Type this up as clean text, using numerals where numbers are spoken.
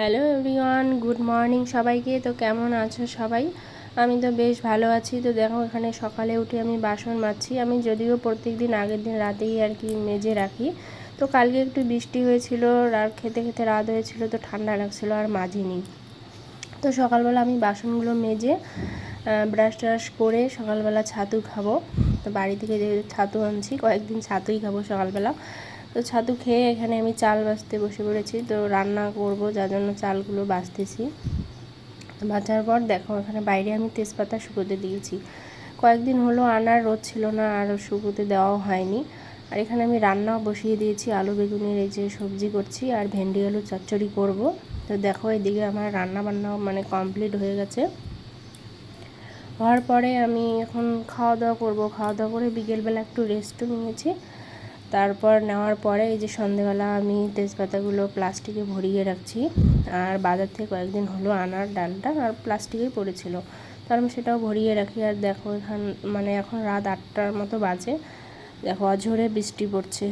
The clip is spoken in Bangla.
হ্যালো এভরিওয়ান, গুড মর্নিং সবাইকে। তো কেমন আছো সবাই? আমি তো বেশ ভালো আছি। তো দেখো এখানে সকালে উঠে আমি বাসন মাজছি। আমি যদিও প্রত্যেক দিন আগের দিন রাতেই আর কি মেজে রাখি। তো কালকে একটু বৃষ্টি হয়েছিল আর খেতে খেতে রাত হয়েছিল, তো ঠান্ডা লাগছিলো আর মাজিনি। তো সকালবেলা আমি বাসনগুলো মেজে ব্রাশ ট্রাশ করে সকালবেলা ছাতু খাবো। তো বাড়ি থেকে যে ছাতু আনছি, কয়েকদিন ছাতুই খাবো সকালবেলা। তো ছাতু খেয়ে এখানে আমি চাল বাছতে বসে পড়েছি। তো রান্না করব, যার জন্য চালগুলো বাছতেছি। বাছার পর দেখো এখানে বাইরে আমি তেজপাতা শুকোতে দিয়েছি। কয়েকদিন হলো আনার রোদ ছিল না আর শুকোতে দেওয়াও হয়নি। আর এখানে আমি রান্নাও বসিয়ে দিয়েছি, আলু বেগুনের এই যে সবজি করছি আর ভেন্ডি আলু চচ্চড়ি করব। তো দেখো এদিকে আমার রান্না বান্নাও কমপ্লিট হয়ে গেছে। হওয়ার পরে আমি এখন খাওয়া দাওয়া করব। খাওয়া দাওয়া করে বিকেলবেলা একটু রেস্টও নিয়েছি। তারপর নেওয়ার পরে এই যে সন্ধেবেলা আমি তেজপাতাগুলো প্লাস্টিকে ভরিয়ে রাখছি। আর বাজার থেকে কয়েকদিন হলো আনার ডালটা আর প্লাস্টিকেই পড়েছিল, তো আমি সেটাও ভরিয়ে রাখি। আর দেখো এখন রাত 8টার মতো বাজে। দেখো অঝোরে বৃষ্টি পড়ছে।